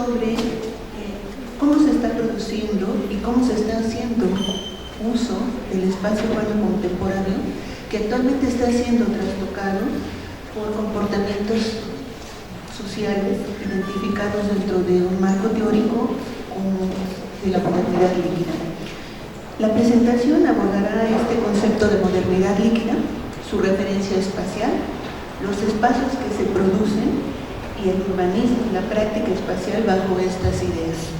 sobre cómo se está produciendo y cómo se está haciendo uso del espacio urbano contemporáneo, que actualmente está siendo trastocado por comportamientos sociales identificados dentro de un marco teórico como de la modernidad líquida. La presentación abordará este concepto de modernidad líquida, su referencia espacial, los espacios que se producen y el urbanismo, la práctica espacial bajo estas ideas,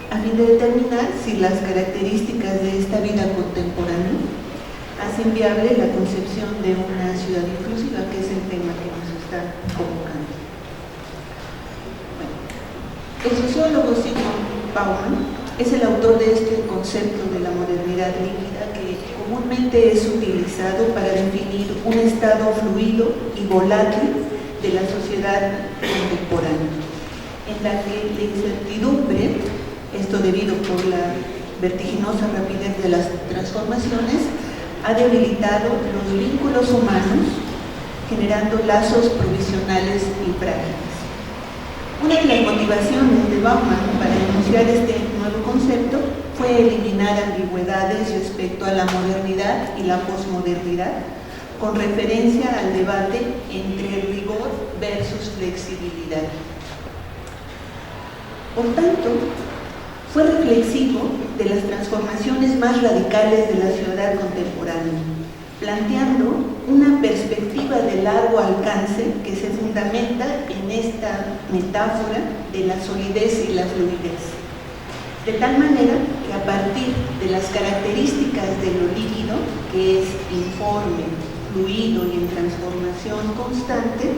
a fin de determinar si las características de esta vida contemporánea hacen viable la concepción de una ciudad inclusiva, que es el tema que nos está convocando. Bueno, el sociólogo Zygmunt Bauman es el autor de este concepto de la modernidad líquida, que comúnmente es utilizado para definir un estado fluido y volátil de la sociedad contemporánea, en la que la incertidumbre, esto debido por la vertiginosa rapidez de las transformaciones, ha debilitado los vínculos humanos, generando lazos provisionales y frágiles. Una de las motivaciones de Bauman para enunciar este nuevo concepto fue eliminar ambigüedades respecto a la modernidad y la posmodernidad, con referencia al debate entre rigor versus flexibilidad. Por tanto, fue reflexivo de las transformaciones más radicales de la ciudad contemporánea, planteando una perspectiva de largo alcance que se fundamenta en esta metáfora de la solidez y la fluidez. De tal manera que a partir de las características de lo líquido, que es informe, fluido y en transformación constante,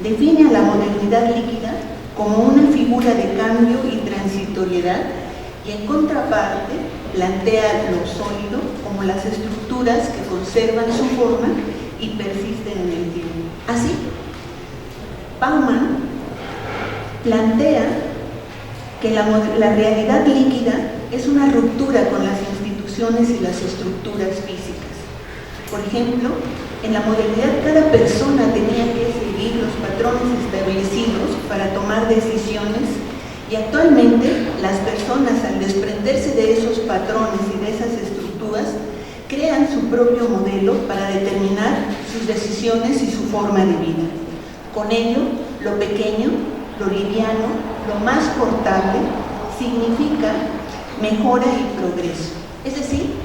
define a la modernidad líquida como una figura de cambio y transitoriedad, y en contraparte plantea lo sólido como las estructuras que conservan su forma y persisten en el tiempo. Así, Bauman plantea que la realidad líquida es una ruptura con las instituciones y las estructuras físicas. Por ejemplo, en la modernidad cada persona tenía que seguir los patrones establecidos para tomar decisiones, y actualmente las personas, al desprenderse de esos patrones y de esas estructuras, crean su propio modelo para determinar sus decisiones y su forma de vida. Con ello, lo pequeño, lo liviano, lo más portable, significa mejora y progreso. Es decir,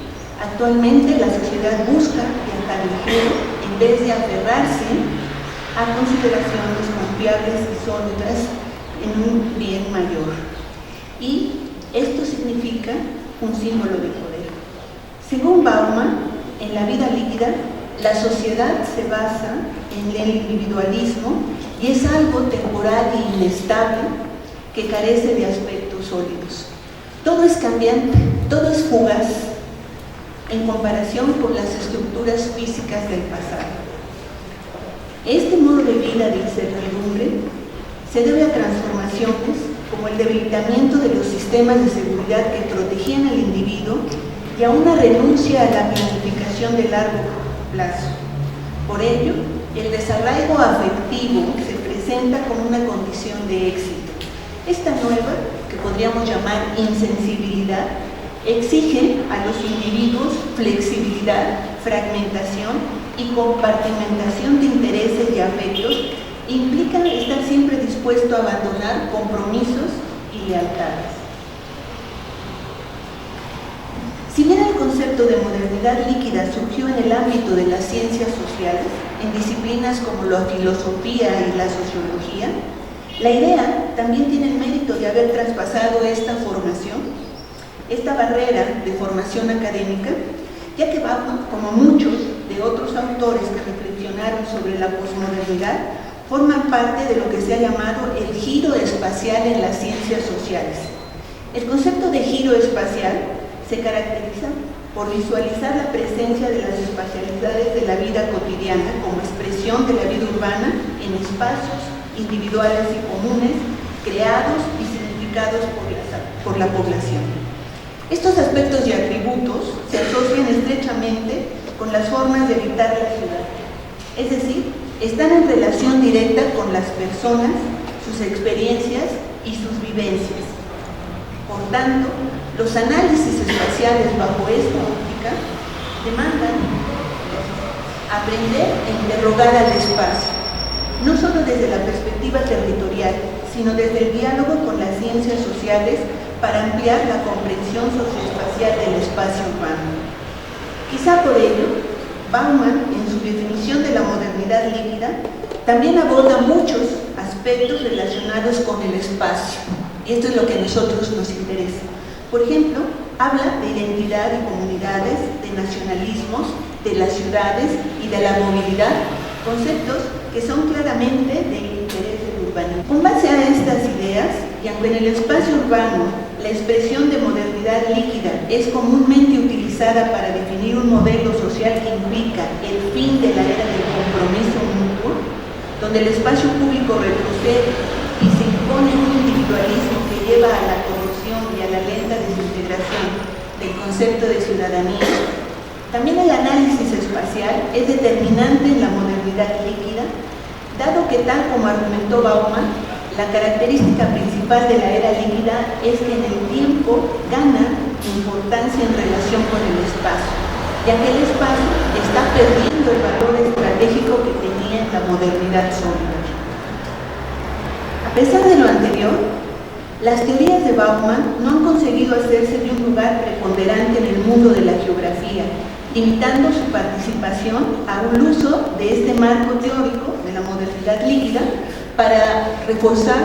actualmente la sociedad busca viajar ligero en vez de aferrarse a consideraciones confiables y sólidas en un bien mayor. Y esto significa un símbolo de poder. Según Bauman, en la vida líquida, la sociedad se basa en el individualismo y es algo temporal e inestable que carece de aspectos sólidos. Todo es cambiante, todo es fugaz en comparación con las estructuras físicas del pasado. Este modo de vida de incertidumbre se debe a transformaciones como el debilitamiento de los sistemas de seguridad que protegían al individuo y a una renuncia a la planificación de largo plazo. Por ello, el desarraigo afectivo se presenta como una condición de éxito. Esta nueva, que podríamos llamar insensibilidad, exige a los individuos flexibilidad, fragmentación y compartimentación de intereses y afectos. Implica estar siempre dispuesto a abandonar compromisos y lealtades. Si bien el concepto de modernidad líquida surgió en el ámbito de las ciencias sociales, en disciplinas como la filosofía y la sociología, la idea también tiene el mérito de haber traspasado esta formación, esta barrera de formación académica, ya que Bauman, como muchos de otros autores que reflexionaron sobre la posmodernidad, forman parte de lo que se ha llamado el giro espacial en las ciencias sociales. El concepto de giro espacial se caracteriza por visualizar la presencia de las espacialidades de la vida cotidiana como expresión de la vida urbana en espacios individuales y comunes, creados y significados por la población. Estos aspectos y atributos se asocian estrechamente con las formas de habitar la ciudad, es decir, están en relación directa con las personas, sus experiencias y sus vivencias. Por tanto, los análisis espaciales bajo esta óptica demandan aprender e interrogar al espacio, no solo desde la perspectiva territorial, sino desde el diálogo con las ciencias sociales para ampliar la comprensión socioespacial del espacio urbano. Quizá por ello, Bauman, en su definición de la modernidad líquida, también aborda muchos aspectos relacionados con el espacio, y esto es lo que a nosotros nos interesa. Por ejemplo, habla de identidad y comunidades, de nacionalismos, de las ciudades y de la movilidad, conceptos que son claramente del interés del urbanismo. Con base a estas ideas, y aunque en el espacio urbano la expresión de modernidad líquida es comúnmente utilizada para definir un modelo social que implica el fin de la era del compromiso mutuo, donde el espacio público retrocede y se impone un individualismo que lleva a la corrupción y a la lenta desintegración del concepto de ciudadanía, también el análisis espacial es determinante en la modernidad líquida, dado que, tal como argumentó Bauman, la característica principal de la era líquida es que en el tiempo gana importancia en relación con el espacio, ya que el espacio está perdiendo el valor estratégico que tenía en la modernidad sólida. A pesar de lo anterior, las teorías de Bauman no han conseguido hacerse de un lugar preponderante en el mundo de la geografía, limitando su participación a un uso de este marco teórico de la modernidad líquida para reforzar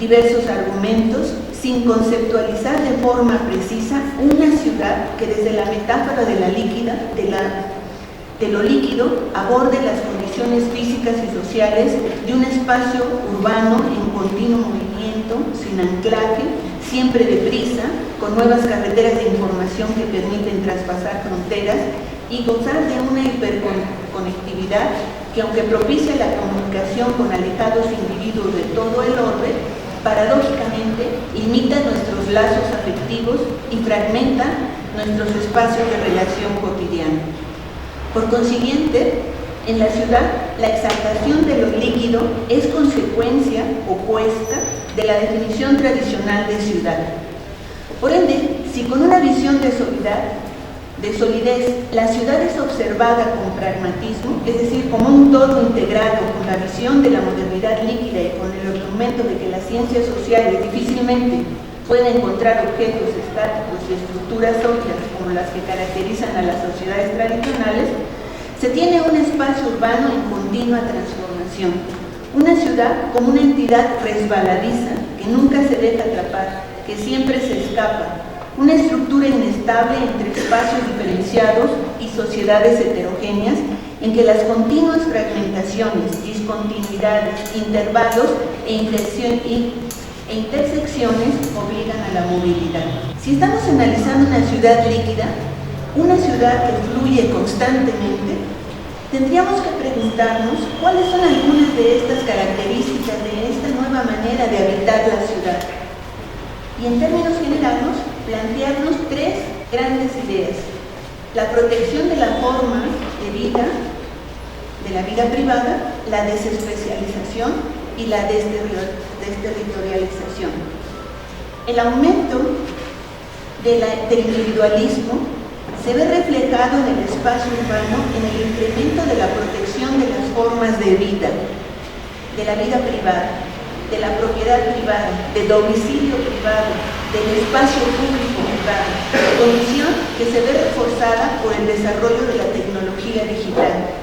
diversos argumentos sin conceptualizar de forma precisa una ciudad que desde la metáfora de la líquida, de lo líquido, aborde las condiciones físicas y sociales de un espacio urbano en continuo movimiento, sin anclaje, siempre deprisa, con nuevas carreteras de información que permiten traspasar fronteras y gozar de una hiperconectividad que, aunque propicia la comunicación con alejados individuos de todo el orbe, paradójicamente limita nuestros lazos afectivos y fragmenta nuestros espacios de relación cotidiana. Por consiguiente, en la ciudad, la exaltación de lo líquido es consecuencia opuesta de la definición tradicional de ciudad. Por ende, si con una visión de solidez, la ciudad es observada con pragmatismo, es decir, como un todo integrado con la visión de la modernidad líquida y con el argumento de que las ciencias sociales difícilmente pueden encontrar objetos estáticos y estructuras sólidas como las que caracterizan a las sociedades tradicionales, se tiene un espacio urbano en continua transformación, una ciudad como una entidad resbaladiza que nunca se deja atrapar, que siempre se escapa, una estructura inestable entre espacios diferenciados y sociedades heterogéneas en que las continuas fragmentaciones, discontinuidades, intervalos e intersecciones obligan a la movilidad. Si estamos analizando una ciudad líquida, una ciudad que fluye constantemente, tendríamos que preguntarnos cuáles son algunas de estas características de esta nueva manera de habitar la ciudad. Y en términos generales, plantearnos tres grandes ideas: la protección de la forma de vida, de la vida privada, la desespecialización y la desterritorialización. El aumento del individualismo se ve reflejado en el espacio urbano en el incremento de la protección de las formas de vida, de la vida privada, de la propiedad privada, del domicilio privado, del espacio público privado, condición que se ve reforzada por el desarrollo de la tecnología digital.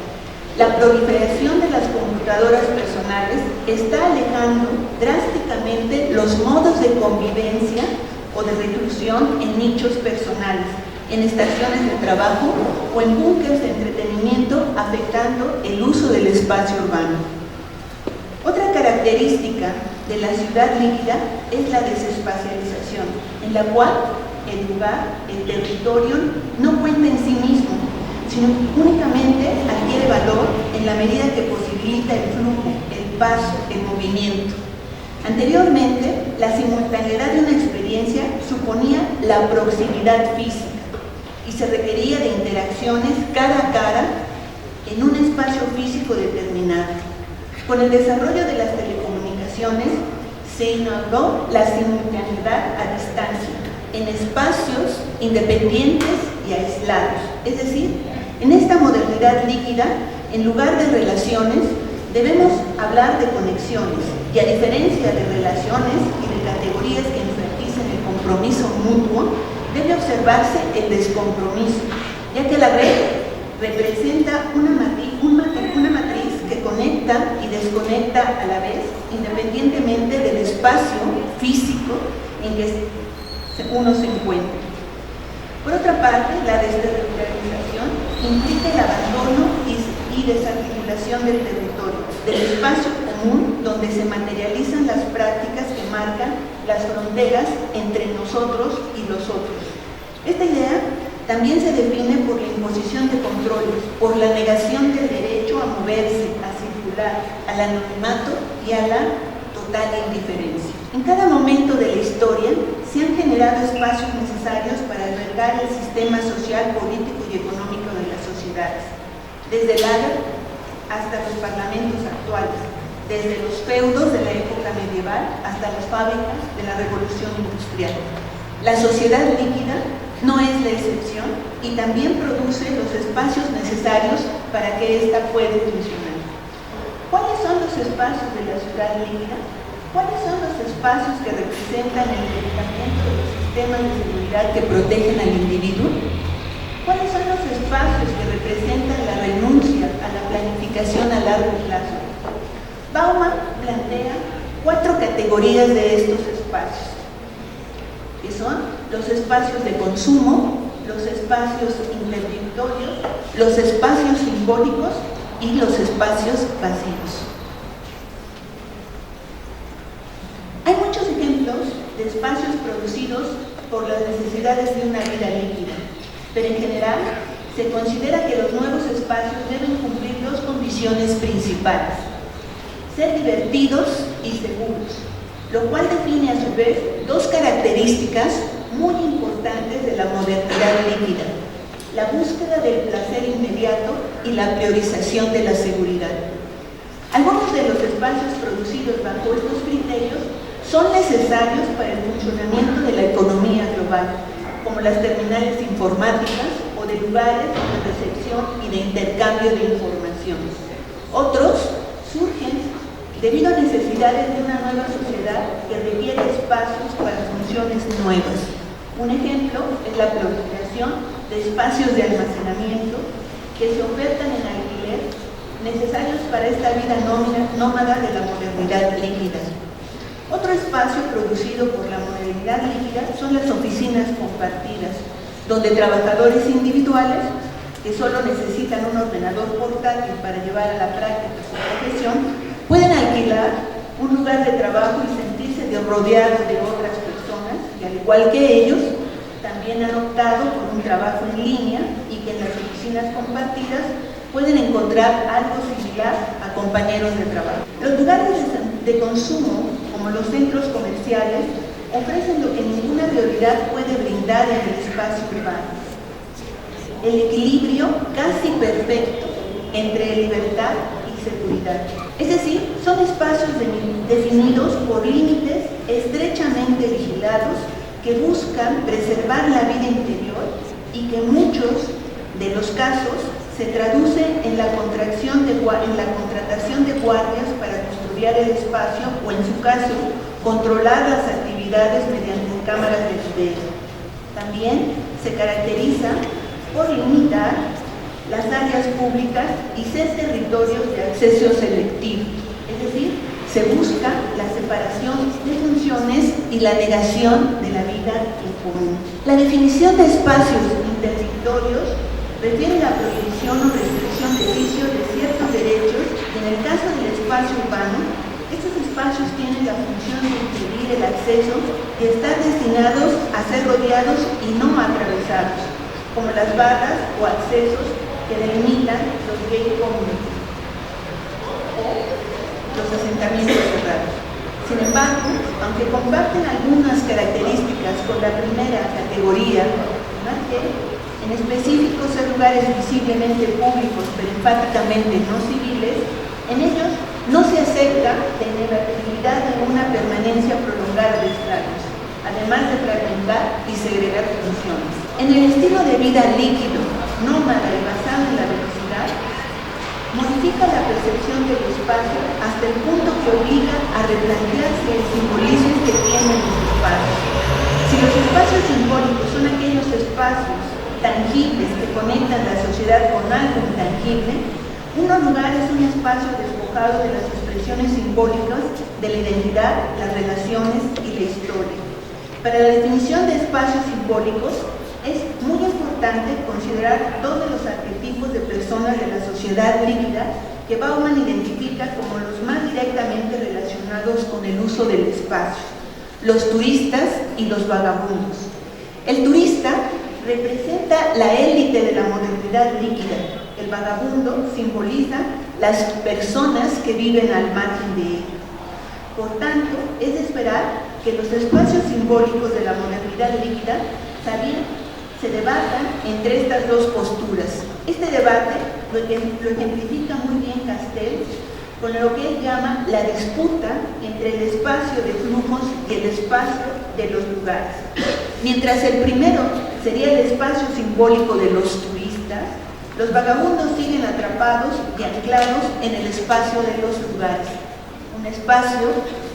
La proliferación de las computadoras personales está alejando drásticamente los modos de convivencia o de reclusión en nichos personales, en estaciones de trabajo o en búnkers de entretenimiento, afectando el uso del espacio urbano. Otra característica de la ciudad líquida es la desespacialización, en la cual el lugar, el territorio, no cuenta en sí mismo, sino únicamente adquiere valor en la medida que posibilita el flujo, el paso, el movimiento. Anteriormente, la simultaneidad de una experiencia suponía la proximidad física y se requería de interacciones cara a cara en un espacio físico determinado. Con el desarrollo de las telecomunicaciones, Se inauguró la simultaneidad a distancia, en espacios independientes y aislados. Es decir, en esta modernidad líquida, en lugar de relaciones, debemos hablar de conexiones, y a diferencia de relaciones y de categorías que enfatizan el compromiso mutuo, debe observarse el descompromiso, ya que la red representa una matriz que conecta y desconecta a la vez, independientemente del espacio físico en que uno se encuentra. Por otra parte, la desterritorialización implica el abandono y desarticulación del territorio, del espacio común donde se materializan las prácticas que marcan las fronteras entre nosotros y los otros. Esta idea también se define por la imposición de controles, por la negación del derecho a moverse, a circular, al anonimato y a la total indiferencia. En cada momento de la historia se han generado espacios necesarios para albergar el sistema social, político y económico de las sociedades, desde el ágora hasta los parlamentos actuales, desde los feudos de la época medieval hasta las fábricas de la revolución industrial. La sociedad líquida no es la excepción y también produce los espacios necesarios para que ésta pueda funcionar. ¿Cuáles son los espacios de la ciudad líquida? ¿Cuáles son los espacios que representan el debilitamiento de los sistemas de seguridad que protegen al individuo? ¿Cuáles son los espacios que representan la renuncia a la planificación a largo plazo? Bauman plantea 4 categorías de estos espacios, que son los espacios de consumo, los espacios interditorios, los espacios simbólicos y los espacios vacíos. Hay muchos ejemplos de espacios producidos por las necesidades de una vida líquida, pero en general se considera que los nuevos espacios deben cumplir 2 condiciones principales: ser divertidos y seguros, lo cual define a su vez 2 características muy importantes de la modernidad líquida: la búsqueda del placer inmediato y la priorización de la seguridad. Algunos de los espacios producidos bajo estos criterios son necesarios para el funcionamiento de la economía global, como las terminales informáticas o de lugares de recepción y de intercambio de información. Otros surgen debido a necesidades de una nueva sociedad que requiere espacios para funciones nuevas. Un ejemplo es la proliferación de espacios de almacenamiento que se ofertan en alquiler, necesarios para esta vida nómada de la modernidad líquida. Otro espacio producido por la modernidad líquida son las oficinas compartidas, donde trabajadores individuales que solo necesitan un ordenador portátil para llevar a la práctica su profesión pueden alquilar un lugar de trabajo y sentirse rodeados de otras personas que, al igual que ellos, también han optado por un trabajo en línea y que en las oficinas compartidas pueden encontrar algo similar a compañeros de trabajo. Los lugares de consumo, como los centros comerciales, ofrecen lo que ninguna realidad puede brindar en el espacio urbano: el equilibrio casi perfecto entre libertad y seguridad. Es decir, son espacios definidos por límites estrechamente vigilados que buscan preservar la vida interior y que en muchos de los casos se traduce en la contratación de guardias para custodiar el espacio o, en su caso, controlar las actividades mediante cámaras de video. También se caracteriza por limitar las áreas públicas y ser territorios de acceso selectivo, es decir, se busca la separación de funciones y la negación de la vida en común. La definición de espacios interditorios refiere a la prohibición o restricción de vicios de ciertos derechos y, en el caso del espacio urbano, estos espacios tienen la función de impedir el acceso y están destinados a ser rodeados y no atravesados, como las barras o accesos que delimitan los gate communities o los asentamientos cerrados. Sin embargo, aunque comparten algunas características con la primera categoría, en específico ser lugares visiblemente públicos pero enfáticamente no civiles, en ellos No se acepta la inevitabilidad de una permanencia prolongada de estragos, además de fragmentar y segregar funciones. En el estilo de vida líquido, nómada y basado en la velocidad, modifica la percepción del espacio hasta el punto que obliga a replantearse el simbolismo que tienen los espacios. Si los espacios simbólicos son aquellos espacios tangibles que conectan la sociedad con algo intangible, un lugar es un espacio despojado de las expresiones simbólicas de la identidad, las relaciones y la historia. Para la definición de espacios simbólicos, es muy importante considerar todos los arquetipos de personas de la sociedad líquida que Bauman identifica como los más directamente relacionados con el uso del espacio: los turistas y los vagabundos. El turista representa la élite de la modernidad líquida. El vagabundo simboliza las personas que viven al margen de ella. Por tanto, es de esperar que los espacios simbólicos de la modernidad líquida se debatan entre estas dos posturas. Este debate lo ejemplifica muy bien Castells con lo que él llama la disputa entre el espacio de flujos y el espacio de los lugares. Mientras el primero sería el espacio simbólico de los turistas, los vagabundos siguen atrapados y anclados en el espacio de los lugares, un espacio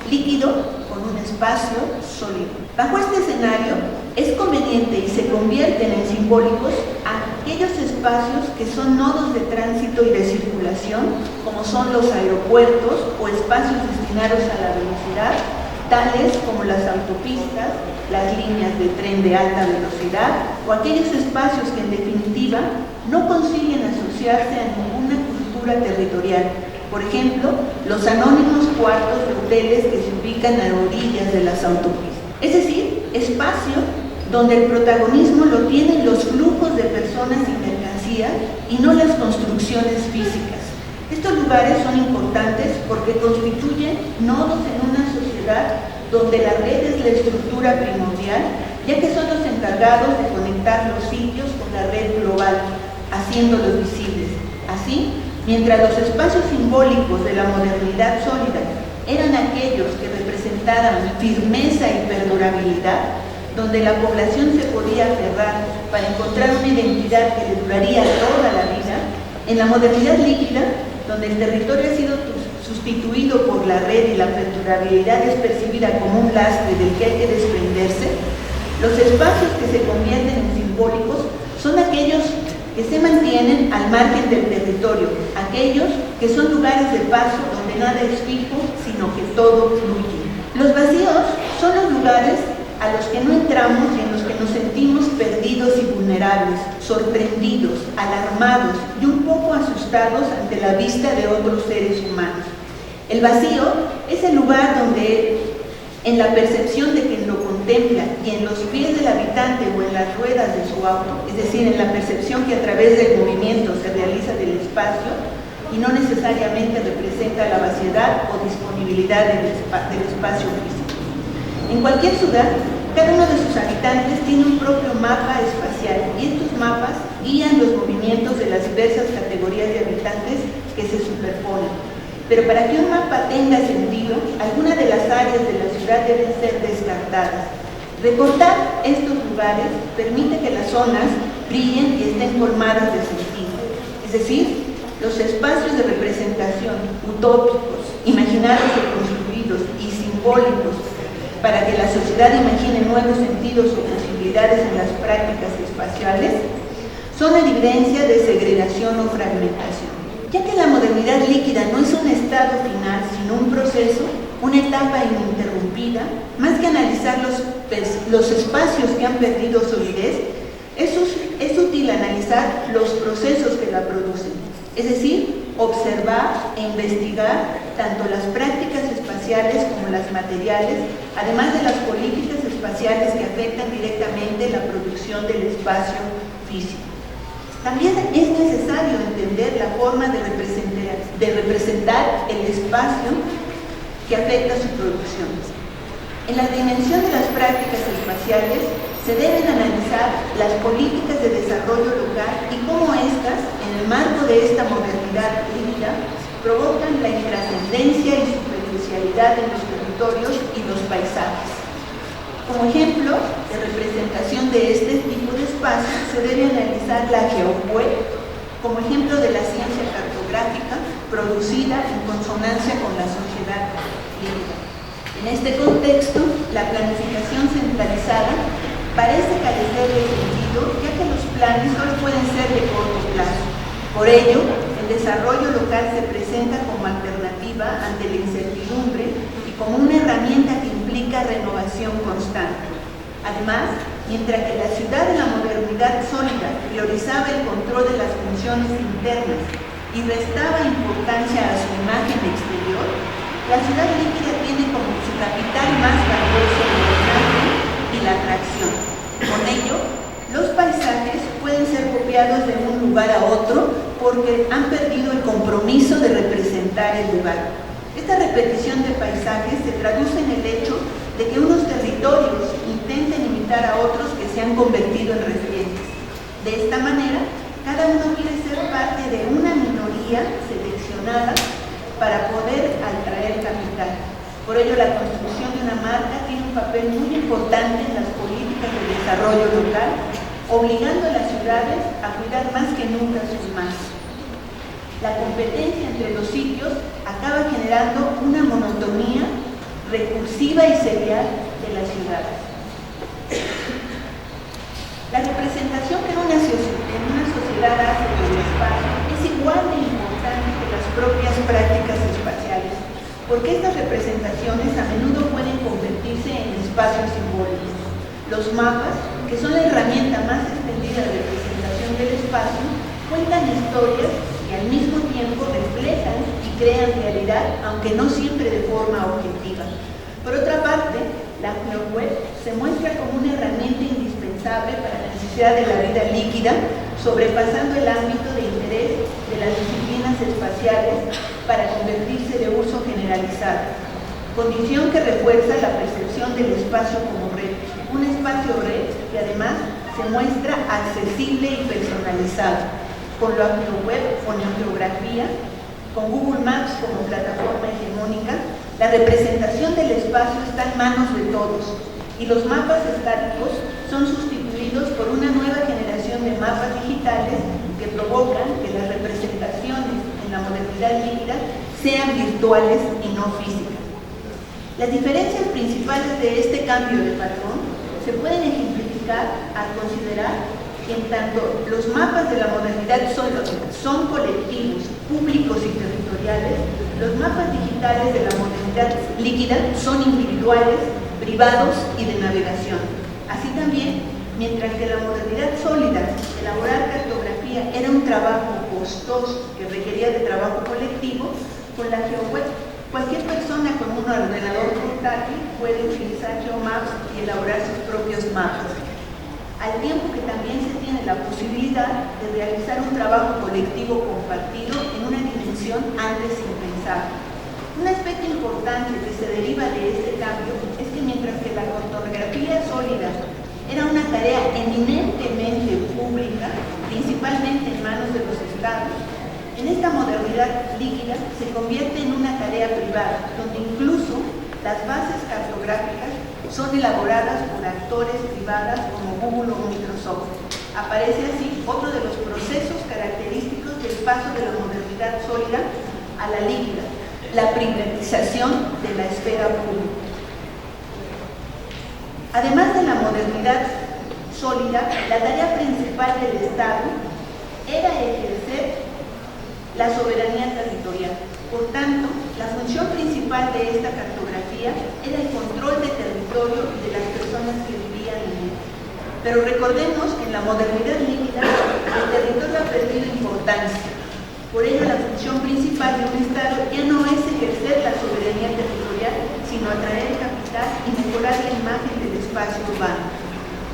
líquido con un espacio sólido. Bajo este escenario, es conveniente y se convierten en simbólicos aquellos espacios que son nodos de tránsito y de circulación, como son los aeropuertos o espacios destinados a la velocidad, tales como las autopistas, las líneas de tren de alta velocidad o aquellos espacios que en definitiva no consiguen asociarse a ninguna cultura territorial. Por ejemplo, los anónimos cuartos de hoteles que se ubican a orillas de las autopistas. Es decir, espacio donde el protagonismo lo tienen los flujos de personas y mercancías y no las construcciones físicas. Estos lugares son importantes porque constituyen nodos en una sociedad donde la red es la estructura primordial, ya que son los encargados de conectar los sitios con la red global, haciéndolos visibles. Así, mientras los espacios simbólicos de la modernidad sólida eran aquellos que representaran firmeza y perdurabilidad, donde la población se podía aferrar para encontrar una identidad que le duraría toda la vida, en la modernidad líquida, donde el territorio ha sido sustituido por la red y la perdurabilidad es percibida como un lastre del que hay que desprenderse, los espacios que se convierten en simbólicos son aquellos que se mantienen al margen del territorio, aquellos que son lugares de paso donde nada es fijo, sino que todo fluye. Los vacíos son los lugares a los que no entramos y en los que nos sentimos perdidos y vulnerables, sorprendidos, alarmados y un poco asustados ante la vista de otros seres humanos. El vacío es el lugar donde, en la percepción de quien lo contempla y en los pies del habitante o en las ruedas de su auto, es decir, en la percepción que a través del movimiento se realiza del espacio y no necesariamente representa la vaciedad o disponibilidad del espacio físico. En cualquier ciudad, cada uno de sus habitantes tiene un propio mapa espacial y estos mapas guían los movimientos de las diversas categorías de habitantes que se superponen. Pero para que un mapa tenga sentido, algunas de las áreas de la ciudad deben ser descartadas. Recortar estos lugares permite que las zonas brillen y estén colmadas de sentido. Es decir, los espacios de representación utópicos, imaginarios o construidos y simbólicos para que la sociedad imagine nuevos sentidos o posibilidades en las prácticas espaciales, son evidencia de segregación o fragmentación. Ya que la modernidad líquida no es un estado final, sino un proceso, una etapa ininterrumpida, más que analizar los espacios que han perdido solidez, es útil analizar los procesos que la producen, es decir, observar e investigar tanto las prácticas espaciales como las materiales, además de las políticas espaciales que afectan directamente la producción del espacio físico. También es necesario entender la forma de representar el espacio que afecta su producción. En la dimensión de las prácticas espaciales se deben analizar las políticas de desarrollo local y cómo éstas, en el marco de esta modernidad líquida, provocan la intrascendencia y superficialidad en los territorios y los paisajes. Como ejemplo de representación de este tipo de espacios, se debe analizar la GeoWeb como ejemplo de la ciencia cartográfica producida en consonancia con la sociedad líquida. En este contexto, la planificación centralizada parece carecer de sentido, ya que los planes solo pueden ser de corto plazo. Por ello, el desarrollo local se presenta como alternativa ante la incertidumbre y como una herramienta que implica renovación constante. Además, mientras que la ciudad de la modernidad sólida priorizaba el control de las funciones internas y restaba importancia a su imagen exterior, la ciudad líquida tiene como su capital más valioso el drenaje y la atracción. Con ello, los paisajes pueden ser copiados de un lugar a otro porque han perdido el compromiso de representar el lugar. Esta repetición de paisajes se traduce en el hecho de que unos territorios intenten imitar a otros que se han convertido en referentes. De esta manera, cada uno quiere ser parte de una minoría seleccionada para poder atraer capital. Por ello, la construcción de una marca tiene un papel muy importante en las políticas de desarrollo local, obligando a las ciudades a cuidar más que nunca sus masas. La competencia entre los sitios acaba generando una monotonía recursiva y serial de las ciudades. La representación que una sociedad hace del espacio es igual de importante que las propias prácticas espaciales, porque estas representaciones a menudo pueden convertirse en espacios simbólicos. Los mapas, que son la herramienta más extendida de representación del espacio, cuentan historias y al mismo tiempo reflejan y crean realidad, aunque no siempre de forma objetiva. Por otra parte, la GeoWeb se muestra como una herramienta indispensable para la necesidad de la vida líquida, sobrepasando el ámbito de interés de las disciplinas espaciales para convertirse de uso generalizado, condición que refuerza la percepción del espacio como red, un espacio red que además se muestra accesible y personalizado, con la GeoWeb o geografía, con Google Maps como plataforma hegemónica. La representación del espacio está en manos de todos y los mapas estáticos son sustituidos por una nueva generación de mapas digitales que provocan que las representaciones en la modernidad líquida sean virtuales y no físicas. Las diferencias principales de este cambio de patrón se pueden ejemplificar al considerar que en tanto los mapas de la modernidad son colectivos, públicos y territoriales, los mapas digitales de la modernidad líquida son individuales, privados y de navegación. Así también, mientras que la modernidad sólida, elaborar cartografía era un trabajo costoso que requería de trabajo colectivo, con la GeoWeb, cualquier persona con un ordenador portátil puede utilizar GeoMaps y elaborar sus propios mapas, al tiempo que también se tiene la posibilidad de realizar un trabajo colectivo compartido en una dimensión antes impensable. Un aspecto importante que se deriva de este cambio es que mientras que la cartografía sólida era una tarea eminentemente pública, principalmente en manos de los estados, en esta modernidad líquida se convierte en una tarea privada, donde incluso las bases cartográficas son elaboradas por actores privadas como Google o Microsoft. Aparece así otro de los procesos característicos del paso de la modernidad sólida a la líquida, la privatización de la esfera pública. Además de la modernidad sólida, la tarea principal del Estado era ejercer la soberanía territorial. Por tanto, la función principal de esta cartografía era el control del territorio y de las personas que vivían en él. Pero recordemos que en la modernidad líquida el territorio ha perdido importancia. Por ello, la función principal de un Estado ya no es ejercer la soberanía territorial, sino atraer capital y mejorar la imagen del espacio urbano.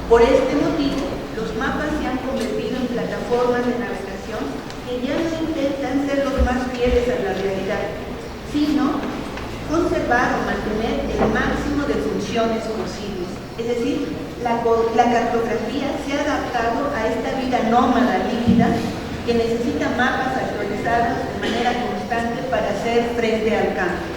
Por este motivo, los mapas se han convertido en plataformas de navegación que ya no intentan ser los más fieles a la realidad, sino conservar o mantener el máximo de funciones posibles. Es decir, la cartografía se ha adaptado a esta vida nómada líquida que necesita mapas actualizados de manera constante constante para hacer frente al cambio.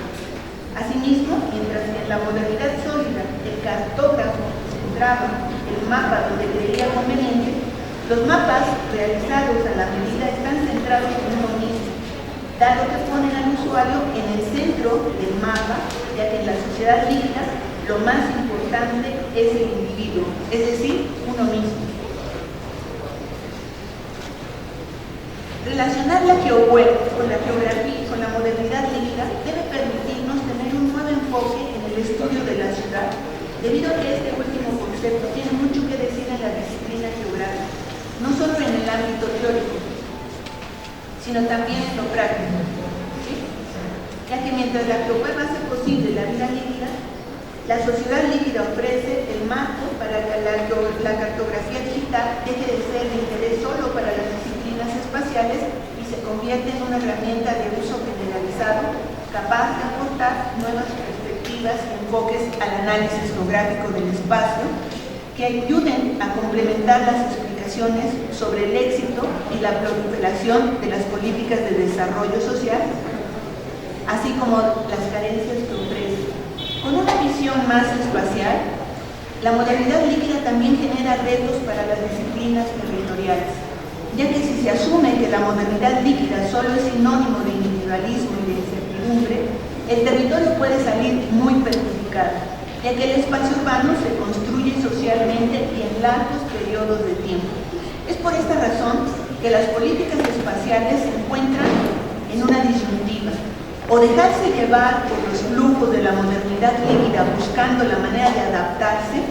Asimismo, mientras que en la modernidad sólida el cartógrafo centraba el mapa donde creía conveniente, los mapas realizados a la medida están centrados en uno mismo, dado que ponen al usuario en el centro del mapa, ya que en la sociedad líquida lo más importante es el individuo, es decir, uno mismo. Relacionar la geoweb con la geografía y con la modernidad líquida debe permitirnos tener un nuevo enfoque en el estudio de la ciudad, debido a que este último concepto tiene mucho que decir en la disciplina geográfica, no solo en el ámbito teórico, sino también en lo práctico, ¿sí? Ya que mientras la geoweb hace posible la vida líquida, la sociedad líquida ofrece el marco para que la cartografía digital deje de ser de interés solo para las disciplinas espaciales y se convierte en una herramienta de uso generalizado capaz de aportar nuevas perspectivas y enfoques al análisis geográfico del espacio que ayuden a complementar las explicaciones sobre el éxito y la proliferación de las políticas de desarrollo social, así como las carencias que ofrece. Con una visión más espacial, la modernidad líquida también genera retos para las disciplinas territoriales, ya que si se asume que la modernidad líquida solo es sinónimo de individualismo y de incertidumbre, el territorio puede salir muy perjudicado, ya que el espacio urbano se construye socialmente y en largos periodos de tiempo. Es por esta razón que las políticas espaciales se encuentran en una disyuntiva: o dejarse llevar por los flujos de la modernidad líquida buscando la manera de adaptarse,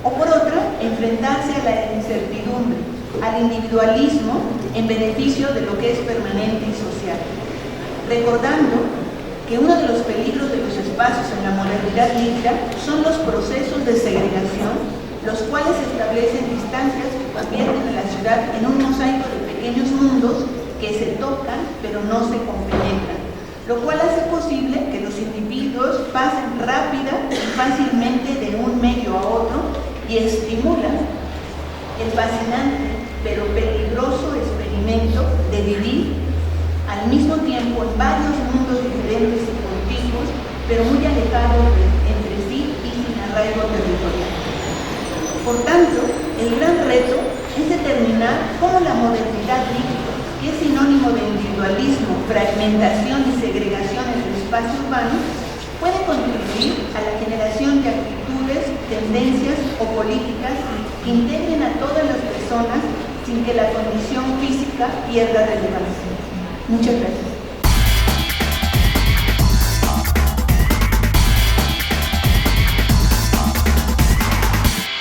o por otra, enfrentarse a la incertidumbre, al individualismo en beneficio de lo que es permanente y social. Recordando que uno de los peligros de los espacios en la modernidad líquida son los procesos de segregación, los cuales establecen distancias que convierten a la ciudad en un mosaico de pequeños mundos que se tocan pero no se compenetran, lo cual hace posible que los individuos pasen rápida y fácilmente de un medio a otro y estimulan el fascinante pero peligroso experimento de vivir al mismo tiempo en varios mundos diferentes y contiguos, pero muy alejados entre sí y sin arraigo territorial. Por tanto, el gran reto es determinar cómo la modernidad líquida, que es sinónimo de individualismo, fragmentación y segregación en el espacio urbano, puede contribuir a la generación de actitudes, tendencias o políticas que integren a todas las personas sin que la condición física pierda relevancia. Muchas gracias.